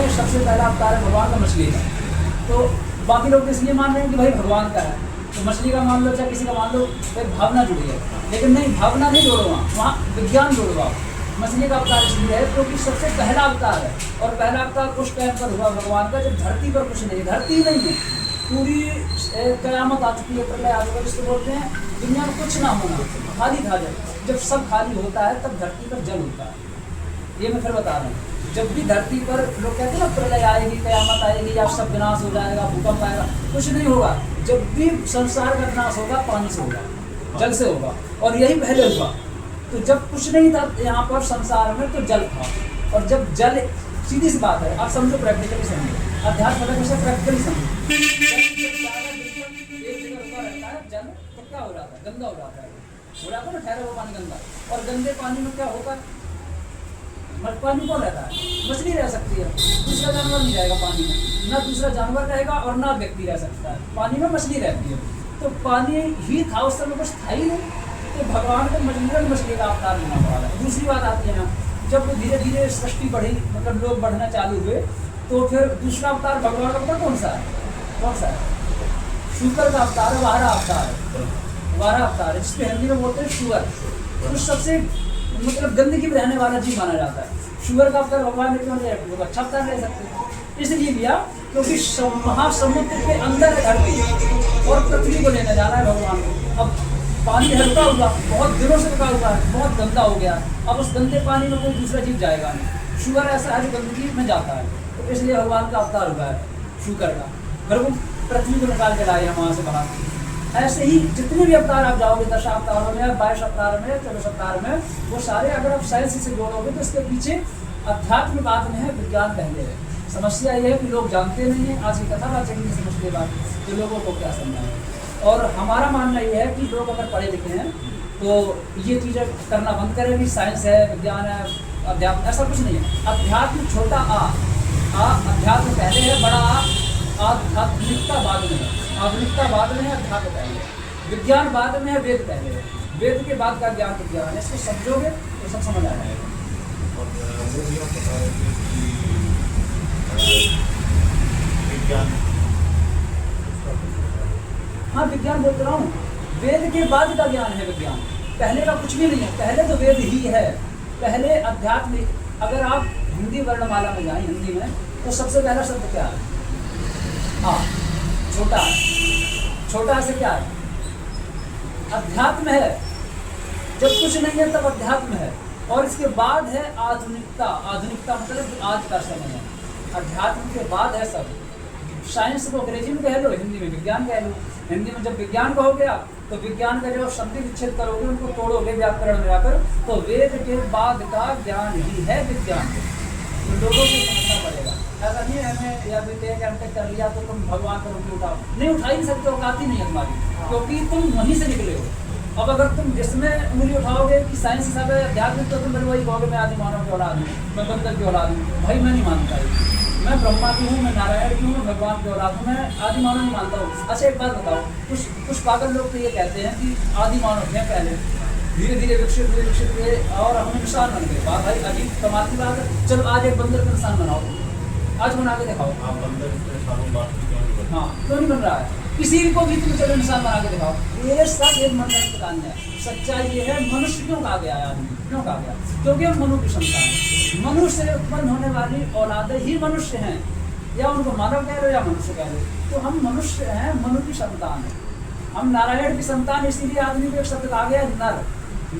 में सबसे पहला अवतार है भगवान का मछली का। तो बाकी लोग तो इसलिए मान रहे हैं कि भाई भगवान का है, तो मछली का मान लो चाहे किसी का मान लो, फिर भावना जुड़ी है। लेकिन नहीं, भावना नहीं जोड़ो, वहाँ विज्ञान जोड़ो। मछली का अवतार इसलिए है क्योंकि सबसे पहला अवतार है, और पहला अवतार उस टाइम पर हुआ भगवान का जब धरती पर कुछ नहीं, धरती नहीं है, पूरी कयामत आ चुकी है, प्रलय आ चुका, जिसको बोलते हैं दुनिया में कुछ ना होना, खाली था। जब सब खाली होता है तब धरती पर जल होता है। ये मैं फिर बता रहा हूँ, जब भी धरती पर लोग कहते हैं ना प्रलय आएगी, कयामत आएगी, या सब विनाश हो जाएगा, भूकंप आएगा, कुछ नहीं होगा। जब भी संसार का विनाश होगा पानी से होगा, जल से होगा, और यही पहले हुआ। तो जब कुछ नहीं था यहाँ पर संसार में तो जल था, और जब जल, सीधी सी बात है, आप समझो, प्रैक्टिकली समझो, अध्यात्म प्रैक्टिकली समझो। एक जगह रुका रहता है जल, तो क्या हो जाता है, गंदा हो जाता है, ना ठहरा हुआ पानी गंदा। और गंदे पानी में क्या होता है, पानी कौन रहता है, मछली रह सकती है, दूसरा जानवर नहीं रहेगा पानी में, ना दूसरा जानवर रहेगा और ना व्यक्ति रह सकता है, पानी में मछली रहती है। तो पानी ही था उस समय, कुछ था ही नहीं, तो भगवान को मछली का अवतार लेना पड़ा है। दूसरी बात आती है ना, जब धीरे धीरे सृष्टि बढ़ी, मतलब लोग बढ़ना चालू हुए, तो फिर दूसरा अवतार भगवान का पता कौन सा है, कौन सा है, शुकर का अवतार है, वारा अवतार है, वारा अवतार है, जिसके हिंदी में बोलते हैं शुगर। तो सबसे मतलब गंदगी में रहने वाला जीव माना जाता है। शुगर का अवतार भगवान ने क्यों लिया, लोग अच्छा अवतार ले सकते हैं, इसलिए लिया क्योंकि महासमुद्र के अंदर है धरती, और पृथ्वी को लेने जाना है भगवान को। अब पानी हल्का हुआ, बहुत दिनों से रुका हुआ है, बहुत गंदा हो गया, अब उस गंदे पानी में कोई दूसरा जीव जाएगा नहीं। शुगर ऐसा है जो गंदगी में जाता है, तो इसलिए भगवान का अवतार हुआ है शुगर का, फिर वो पृथ्वी को निकाल के लाए हैं वहाँ से बाहर। ऐसे ही जितने भी अवतार आप जाओगे, 10 अवतारों में, 22 अवतार में, 24 अवतार में, वो सारे अगर आप साइंस से जोड़ोगे तो इसके पीछे अध्यात्म बात में है, विज्ञान पहले है। समस्या ये है कि लोग जानते नहीं हैं, आज की कथा बात नहीं समझते बात, तो लोगों को क्या समझाएं। और हमारा मानना ये है कि लोग अगर पढ़े लिखे हैं तो ये चीज़ें करना बंद करें कि साइंस है, विज्ञान है, अध्यात्म, ऐसा कुछ नहीं है। अध्यात्म छोटा आ, अध्यात्म पहले है, बड़ा आध्यात्मिकता बाद में है, आधुनिकता बाद में है, अध्यात्म पहले है, विज्ञान बाद में है, वेद पहले है, वेद के बाद का ज्ञान विज्ञान है। इसको समझोगे तो सब समझ आ जाएगा। हाँ, विज्ञान बोल रहा हूँ, वेद के बाद का ज्ञान है विज्ञान, पहले का कुछ भी नहीं है, पहले तो वेद ही है, पहले अध्यात्म। अगर आप हिंदी वर्णमाला में जाएं, हिंदी में, तो सबसे पहला शब्द क्या है, आ, छोटा, छोटा से क्या है, अध्यात्म है। जब कुछ नहीं है तब अध्यात्म है, और इसके बाद है आधुनिकता। आधुनिकता मतलब आज का समय है, अध्यात्म के बाद है सब। साइंस को अंग्रेजी में कह लो, हिंदी में विज्ञान कह लो। हिंदी में जब विज्ञान कहोगे आप, तो विज्ञान का जब शब्द विच्छेद करोगे, उनको तोड़ोगे व्याकरण में आकर, तो वेद के बाद का ज्ञान ही है विज्ञान। तो लोगों को समझना पड़ेगा, ऐसा नहीं है हमें या कर लिया तो तुम भगवान पर उंगली उठाओ, नहीं उठा ही नहीं सकते, औकात ही नहीं है तुम्हारी, क्योंकि तुम वहीं से निकले हो। अब अगर तुम जिसमें उंगली उठाओगे कि साइंस हिसाब है अध्यात्म, तो तुम वही कहोगे मैं आदि मानव की औलाद हूँ, मैं बंदर की औलाद हूँ। भाई मैं नहीं मानता, मैं ब्रह्मा की हूँ, मैं नारायण की हूँ, मैं भगवान की औलाद हूँ, मैं आदि मानव नहीं मानता हूँ। अच्छा एक बात बताओ, कुछ पागल लोग तो ये कहते हैं कि आदि मानव थे पहले, धीरे धीरे विकसित हुए और हम इंसान बन गए। बात भाई अजीब कमाल की बात है। चलो आज एक बंदर का इंसान बनाओ, आज बना के दिखाओ। हाँ, क्यों नहीं बन रहा है? किसी को भी तुम चलो इंसान बना के दिखाओ, ये सब एक मनगढ़ंत कहानी है। सच्चाई ये है, मनुष्य क्यों कहा गया है आदमी, क्यों कहा गया? क्योंकि हम मनु की संतान है, मनुष्य से उत्पन्न होने वाली औलादें ही मनुष्य हैं, या उनको मानव कह लो या मनुष्य कह लो, तो हम मनुष्य हैं, मनु की संतान है, हम नारायण की संतान। इसीलिए आदमी को एक शब्द कहा गया नर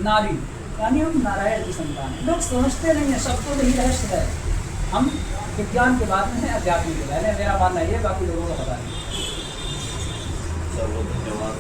नारी, यानी हम नारायण की संतान है। लोग समझते नहीं है, सबको यही रहस्य है। हम विज्ञान के बाद में है, अध्यात्म के बाद है, मेरा मानना ये, बाकी लोगों को पता नहीं। धन्यवाद।